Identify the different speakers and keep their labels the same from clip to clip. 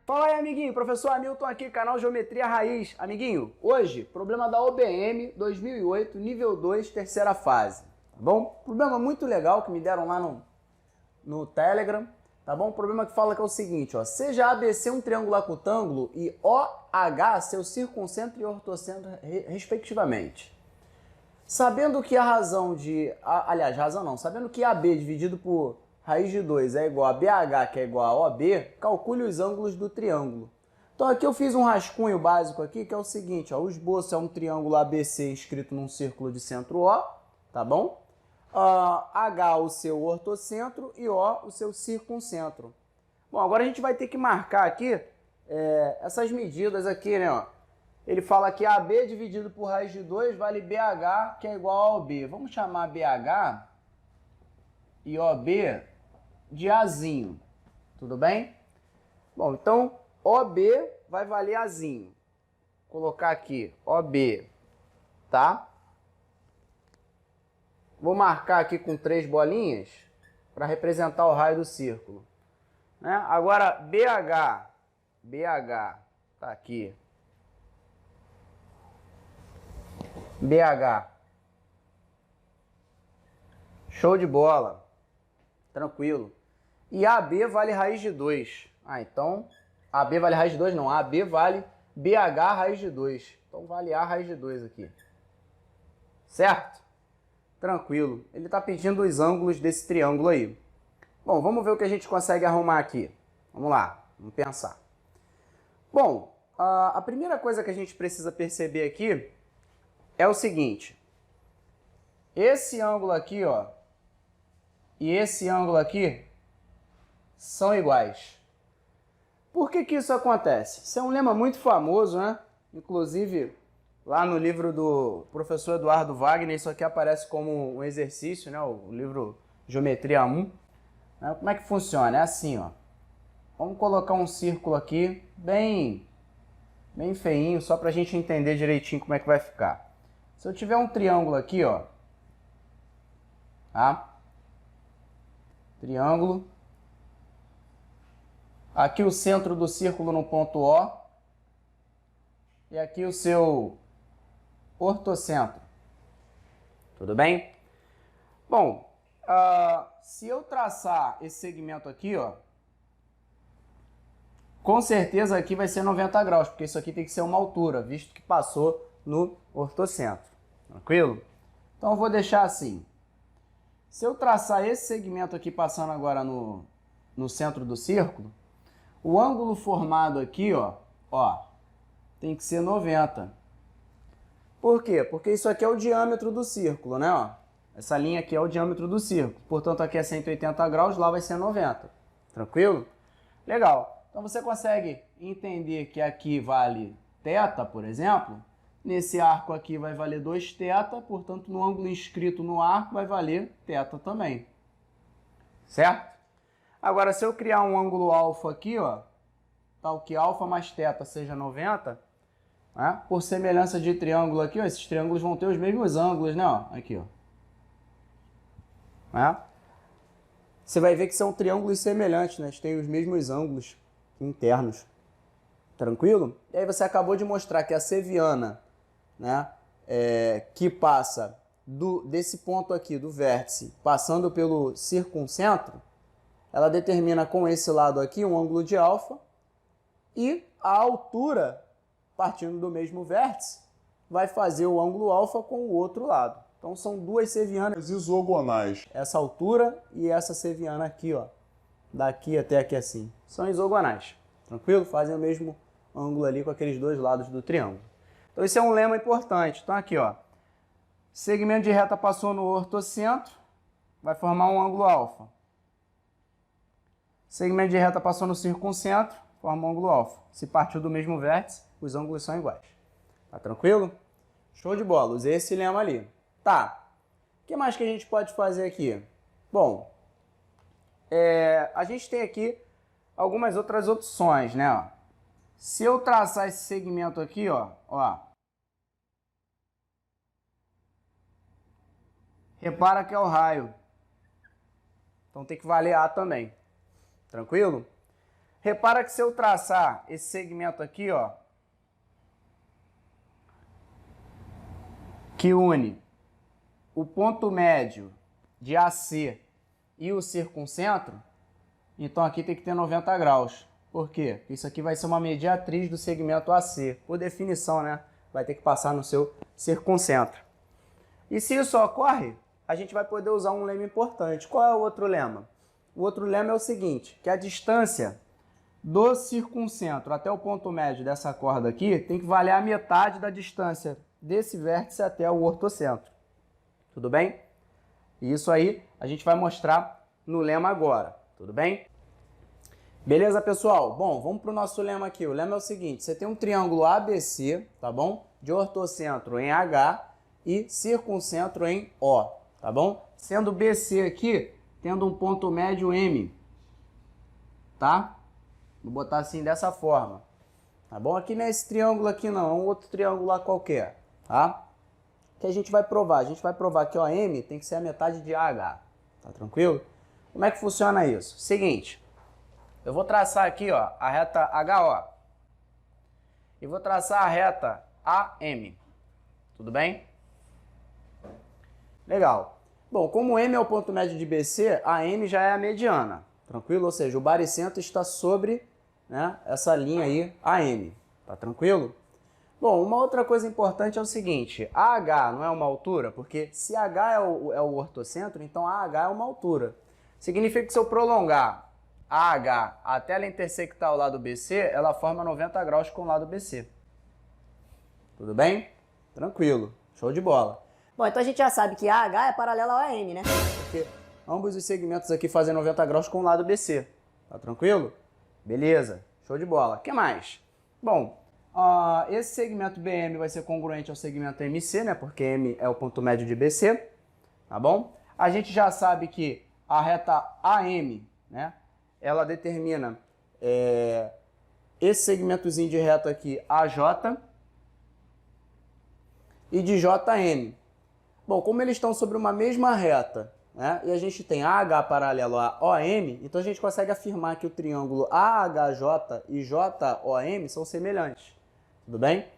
Speaker 1: Fala aí, amiguinho. Professor Hamilton aqui, canal Geometria Raiz. Amiguinho, hoje, problema da OBM 2008, nível 2, terceira fase. Tá bom? Problema muito legal que me deram lá no Telegram. Tá bom? O problema que fala que é o seguinte, ó. Seja ABC um triângulo acutângulo e OH seu circuncentro e ortocentro, respectivamente. Sabendo que a razão de... razão não. Sabendo que AB dividido por raiz de 2 é igual a BH, que é igual a OB, calcule os ângulos do triângulo. Então aqui eu fiz um rascunho básico aqui, que é o seguinte, ó, o esboço é um triângulo ABC escrito num círculo de centro O, tá bom? H o seu ortocentro e O o seu circuncentro. Bom, agora a gente vai ter que marcar aqui essas medidas aqui, né? Ó. Ele fala que AB dividido por raiz de 2 vale BH, que é igual a OB. Vamos chamar BH e OB de Azinho, tudo bem? Bom, então OB vai valer Azinho. Vou colocar aqui OB, tá? Vou marcar aqui com 3 bolinhas para representar o raio do círculo. Né? Agora BH tá aqui. BH. Show de bola. Tranquilo. E AB vale raiz de 2. Então, AB vale raiz de 2? Não, AB vale BH raiz de 2. Então, vale A raiz de 2 aqui. Certo? Tranquilo. Ele está pedindo os ângulos desse triângulo aí. Bom, vamos ver o que a gente consegue arrumar aqui. Vamos lá, vamos pensar. Bom, a primeira coisa que a gente precisa perceber aqui é o seguinte. Esse ângulo aqui, ó, e esse ângulo aqui são iguais. Por que que isso acontece? Isso é um lema muito famoso, né? Inclusive, lá no livro do professor Eduardo Wagner, isso aqui aparece como um exercício, né? O livro Geometria 1. Como é que funciona? É assim, ó. Vamos colocar um círculo aqui, bem feinho, só para a gente entender direitinho como é que vai ficar. Se eu tiver um triângulo aqui, ó, tá? Triângulo. Aqui o centro do círculo no ponto O. E aqui o seu ortocentro. Tudo bem? Bom, se eu traçar esse segmento aqui, ó, com certeza aqui vai ser 90 graus, porque isso aqui tem que ser uma altura, visto que passou no ortocentro. Tranquilo? Então eu vou deixar assim. Se eu traçar esse segmento aqui passando agora no centro do círculo, o ângulo formado aqui, ó, tem que ser 90. Por quê? Porque isso aqui é o diâmetro do círculo, né? Ó, essa linha aqui é o diâmetro do círculo. Portanto, aqui é 180 graus, lá vai ser 90. Tranquilo? Legal. Então você consegue entender que aqui vale θ, por exemplo. Nesse arco aqui vai valer 2θ, portanto, no ângulo inscrito no arco vai valer θ também. Certo? Agora, se eu criar um ângulo alfa aqui, ó, tal que alfa mais θ seja 90, né? Por semelhança de triângulo aqui, ó, esses triângulos vão ter os mesmos ângulos, né? Ó, aqui, ó. Né? Você vai ver que são triângulos semelhantes, né? Eles têm os mesmos ângulos internos. Tranquilo? E aí você acabou de mostrar que a seviana, né, que passa desse ponto aqui, do vértice, passando pelo circuncentro, ela determina com esse lado aqui um ângulo de alfa e a altura, partindo do mesmo vértice, vai fazer o ângulo alfa com o outro lado. Então são duas sevianas
Speaker 2: isogonais.
Speaker 1: Essa altura e essa seviana aqui, ó, daqui até aqui assim, são isogonais. Tranquilo? Fazem o mesmo ângulo ali com aqueles dois lados do triângulo. Então esse é um lema importante. Então aqui, ó, segmento de reta passou no ortocentro, vai formar um ângulo alfa. Segmento de reta passou no circuncentro, forma um ângulo alfa. Se partiu do mesmo vértice, os ângulos são iguais. Tá tranquilo? Show de bola, usei esse lema ali. Tá, o que mais que a gente pode fazer aqui? Bom, a gente tem aqui algumas outras opções, né? Ó. Se eu traçar esse segmento aqui, ó, repara que é o raio. Então tem que valer A também. Tranquilo? Repara que se eu traçar esse segmento aqui, ó, que une o ponto médio de AC e o circuncentro, então aqui tem que ter 90 graus. Por quê? Porque isso aqui vai ser uma mediatriz do segmento AC. Por definição, né? Vai ter que passar no seu circuncentro. E se isso ocorre, a gente vai poder usar um lema importante. Qual é o outro lema? O outro lema é o seguinte, que a distância do circuncentro até o ponto médio dessa corda aqui tem que valer a metade da distância desse vértice até o ortocentro. Tudo bem? E isso aí a gente vai mostrar no lema agora. Tudo bem? Beleza, pessoal? Bom, vamos para o nosso lema aqui. O lema é o seguinte, você tem um triângulo ABC, tá bom? De ortocentro em H e circuncentro em O, tá bom? Sendo BC aqui, tendo um ponto médio M, tá? Vou botar assim dessa forma, tá bom? Aqui não é esse triângulo aqui não, é um outro triângulo lá qualquer, tá? Que a gente vai provar? A gente vai provar que OM tem que ser a metade de AH, tá tranquilo? Como é que funciona isso? Seguinte, eu vou traçar aqui, ó, a reta HO e vou traçar a reta AM, tudo bem? Legal. Bom, como M é o ponto médio de BC, a M já é a mediana, tranquilo? Ou seja, o baricentro está sobre, né, essa linha aí, AM, tá tranquilo? Bom, uma outra coisa importante é o seguinte, AH não é uma altura, porque se H é o ortocentro, então AH é uma altura. Significa que se eu prolongar AH até ela intersectar o lado BC, ela forma 90 graus com o lado BC. Tudo bem? Tranquilo, show de bola.
Speaker 2: Bom, então a gente já sabe que AH é paralela ao AM, né?
Speaker 1: Porque ambos os segmentos aqui fazem 90 graus com o lado BC. Tá tranquilo? Beleza, show de bola. O que mais? Bom, esse segmento BM vai ser congruente ao segmento MC, né? Porque M é o ponto médio de BC, tá bom? A gente já sabe que a reta AM, né? Ela determina esse segmentozinho de reta aqui, AJ, e de JM. Bom, como eles estão sobre uma mesma reta, né, e a gente tem AH paralelo a OM, então a gente consegue afirmar que o triângulo AHJ e JOM são semelhantes. Tudo bem?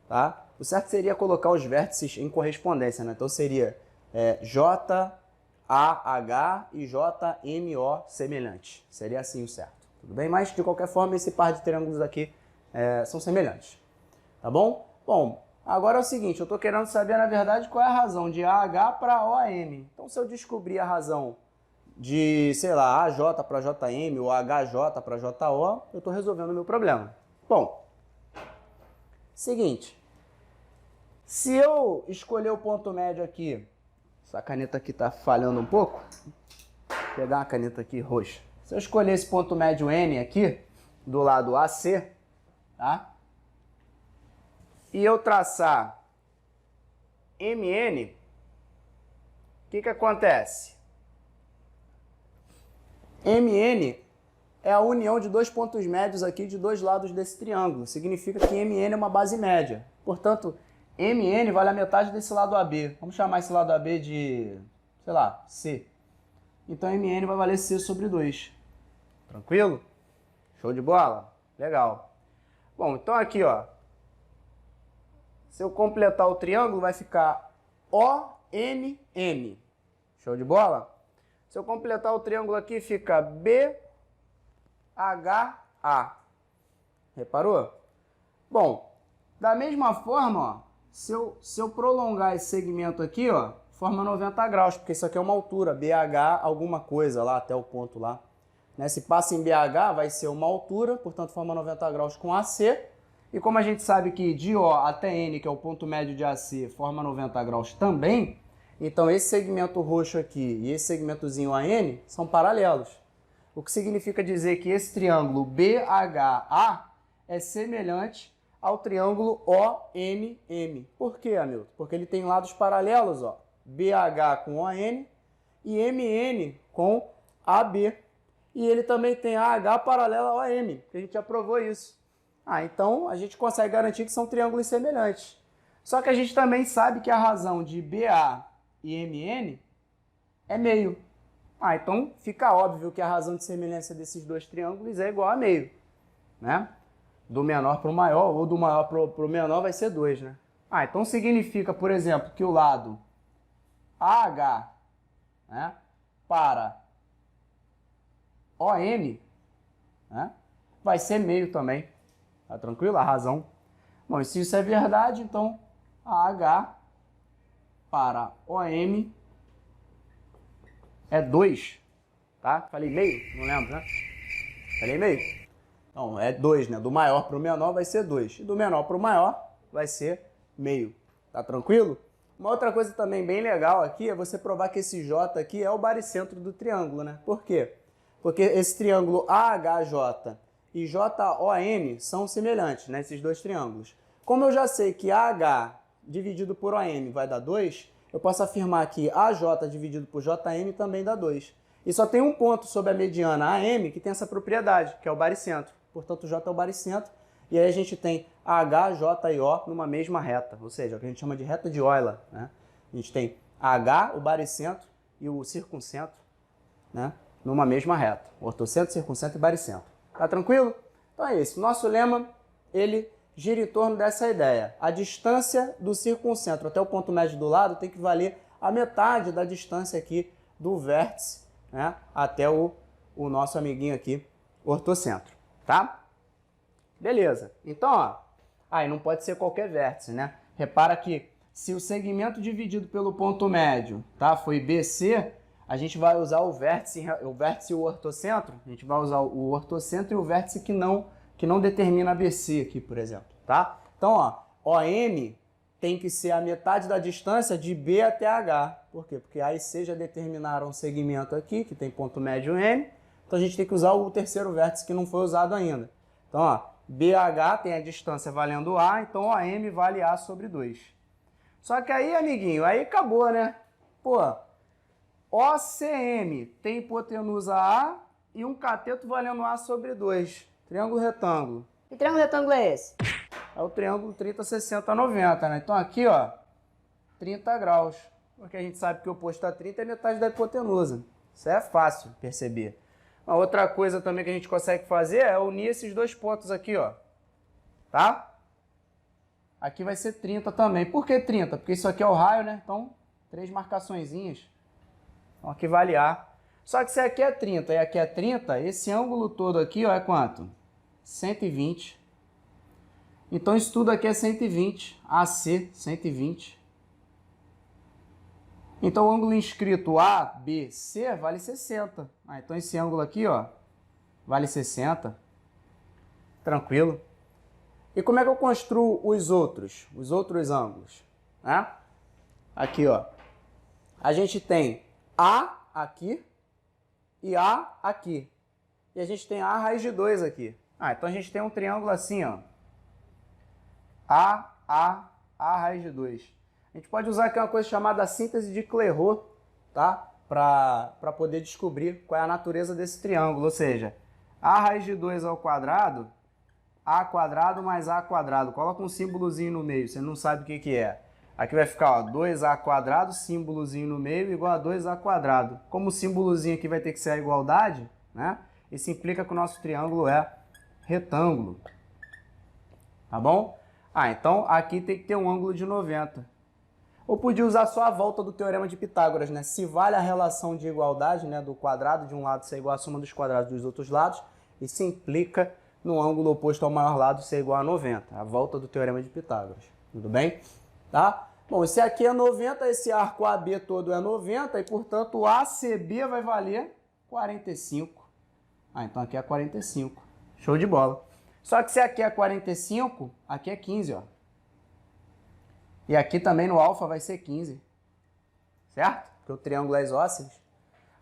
Speaker 1: Tá? O certo seria colocar os vértices em correspondência, né? Então seria JAH e JMO semelhantes. Seria assim o certo. Tudo bem? Mas, de qualquer forma, esse par de triângulos aqui são semelhantes. Tá bom? Bom, agora é o seguinte, eu estou querendo saber, na verdade, qual é a razão de AH para OM. Então, se eu descobrir a razão de, sei lá, AJ para JM ou HJ para JO, eu estou resolvendo o meu problema. Bom, seguinte, se eu escolher o ponto médio aqui, essa caneta aqui está falhando um pouco, vou pegar uma caneta aqui roxa. Se eu escolher esse ponto médio N aqui, do lado AC, tá? E eu traçar MN, o que acontece? MN é a união de dois pontos médios aqui de dois lados desse triângulo. Significa que MN é uma base média. Portanto, MN vale a metade desse lado AB. Vamos chamar esse lado AB de, sei lá, C. Então, MN vai valer C sobre 2. Tranquilo? Show de bola? Legal. Bom, então aqui, ó. Se eu completar o triângulo, vai ficar ONM. Show de bola? Se eu completar o triângulo aqui, fica BHA. Reparou? Bom, da mesma forma, ó, se eu prolongar esse segmento aqui, ó, forma 90 graus, porque isso aqui é uma altura, BH alguma coisa lá, até o ponto lá. Né? Se passa em BH, vai ser uma altura, portanto forma 90 graus com AC. E como a gente sabe que de O até N, que é o ponto médio de AC, forma 90 graus também, então esse segmento roxo aqui e esse segmentozinho AN são paralelos. O que significa dizer que esse triângulo BHA é semelhante ao triângulo ONM. Por quê, Hamilton? Porque ele tem lados paralelos, ó, BH com ON e MN com AB. E ele também tem AH paralelo ao AM, que a gente já provou isso. Então a gente consegue garantir que são triângulos semelhantes. Só que a gente também sabe que a razão de BA e MN é meio. Então fica óbvio que a razão de semelhança desses dois triângulos é igual a meio, né? Do menor para o maior, ou do maior para o menor vai ser 2, né? Então significa, por exemplo, que o lado AH, né, para OM, né, vai ser meio também. Tá tranquilo? A razão. Bom, e se isso é verdade, então AH para OM é 2, tá? Falei meio? Não lembro, né? Falei meio? Então, é 2, né? Do maior para o menor vai ser 2. E do menor para o maior vai ser meio. Tá tranquilo? Uma outra coisa também bem legal aqui é você provar que esse J aqui é o baricentro do triângulo, né? Por quê? Porque esse triângulo AHJ e JOM são semelhantes, né? Esses dois triângulos. Como eu já sei que AH dividido por OM vai dar 2, eu posso afirmar que AJ dividido por JM também dá 2. E só tem um ponto sobre a mediana AM que tem essa propriedade, que é o baricentro. Portanto, o J é o baricentro. E aí a gente tem H, J e O numa mesma reta, ou seja, o que a gente chama de reta de Euler, né? A gente tem H, o baricentro, e o circuncentro, né, numa mesma reta. Ortocentro, circuncentro e baricentro. Tá tranquilo? Então é isso. Nosso lema, ele gira em torno dessa ideia. A distância do circuncentro até o ponto médio do lado tem que valer a metade da distância aqui do vértice, né, até o nosso amiguinho aqui, ortocentro, tá? Beleza. Então, ó, aí não pode ser qualquer vértice, né? Repara que se o segmento dividido pelo ponto médio, tá, foi BC, a gente vai usar o vértice e o ortocentro. A gente vai usar o ortocentro e o vértice que não determina BC aqui, por exemplo, tá? Então, ó, OM tem que ser a metade da distância de B até H. Por quê? Porque A e C já determinaram um segmento aqui, que tem ponto médio M. Então, a gente tem que usar o terceiro vértice que não foi usado ainda. Então, ó, BH tem a distância valendo A, então OM vale A sobre 2. Só que aí, amiguinho, aí acabou, né? Pô, OCM tem hipotenusa A e um cateto valendo A sobre 2. Triângulo retângulo.
Speaker 2: Que triângulo retângulo é esse?
Speaker 1: É o triângulo 30, 60, 90, né? Então aqui, ó, 30 graus. Porque a gente sabe que o oposto a 30 é metade da hipotenusa. Isso é fácil perceber. Uma outra coisa também que a gente consegue fazer é unir esses dois pontos aqui, ó. Tá? Aqui vai ser 30 também. Por que 30? Porque isso aqui é o raio, né? Então, 3 marcaçõezinhas. Então, aqui vale A. Só que se aqui é 30 e aqui é 30, esse ângulo todo aqui, ó, é quanto? 120. Então, isso tudo aqui é 120. AC, 120. Então, o ângulo inscrito ABC vale 60. Então, esse ângulo aqui, ó, vale 60. Tranquilo. E como é que eu construo os outros ângulos? Né? Aqui, ó. A gente tem A aqui e A aqui. E a gente tem A raiz de 2 aqui. Então, a gente tem um triângulo assim, ó. A raiz de 2. A gente pode usar aqui uma coisa chamada síntese de Clairaut, tá? Para poder descobrir qual é a natureza desse triângulo. Ou seja, A raiz de 2 ao quadrado, A quadrado mais A quadrado. Coloca um símbolozinho no meio, você não sabe o que que é. Aqui vai ficar, ó, 2A quadrado, símbolozinho no meio, igual a 2A quadrado. Como o símbolozinho aqui vai ter que ser a igualdade, né? Isso implica que o nosso triângulo é retângulo. Tá bom? Então aqui tem que ter um ângulo de 90. Ou podia usar só a volta do teorema de Pitágoras, né? Se vale a relação de igualdade, né, do quadrado de um lado ser igual à soma dos quadrados dos outros lados, isso implica no ângulo oposto ao maior lado ser igual a 90. A volta do teorema de Pitágoras. Tudo bem? Tá? Bom, esse aqui é 90, esse arco AB todo é 90 e, portanto, o ACB vai valer 45. Então aqui é 45. Show de bola. Só que se aqui é 45, aqui é 15, ó. E aqui também no alfa vai ser 15. Certo? Porque o triângulo é isósceles.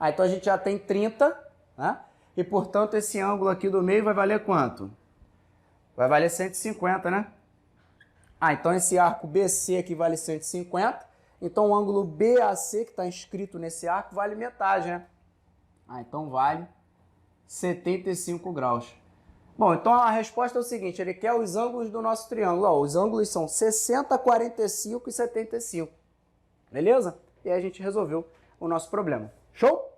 Speaker 1: Então a gente já tem 30, né? E, portanto, esse ângulo aqui do meio vai valer quanto? Vai valer 150, né? Então esse arco BC aqui vale 150. Então o ângulo BAC que está inscrito nesse arco vale metade, né? Então vale 75 graus. Bom, então a resposta é o seguinte, ele quer os ângulos do nosso triângulo. Ó, os ângulos são 60, 45 e 75. Beleza? E aí a gente resolveu o nosso problema. Show?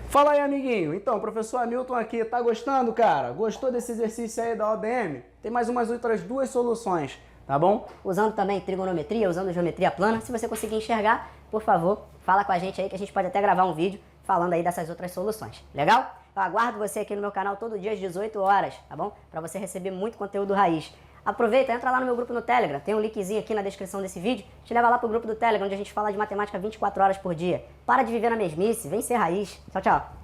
Speaker 1: Fala aí, amiguinho. Então, professor Hamilton aqui, tá gostando, cara? Gostou desse exercício aí da OBM? Tem mais umas outras duas soluções, tá bom?
Speaker 2: Usando também trigonometria, usando geometria plana. Se você conseguir enxergar, por favor, fala com a gente aí que a gente pode até gravar um vídeo falando aí dessas outras soluções. Legal? Eu aguardo você aqui no meu canal todo dia às 18 horas, tá bom? Pra você receber muito conteúdo raiz. Aproveita, entra lá no meu grupo no Telegram, tem um linkzinho aqui na descrição desse vídeo, te leva lá pro grupo do Telegram, onde a gente fala de matemática 24 horas por dia. Para de viver na mesmice, vem ser raiz. Tchau, tchau.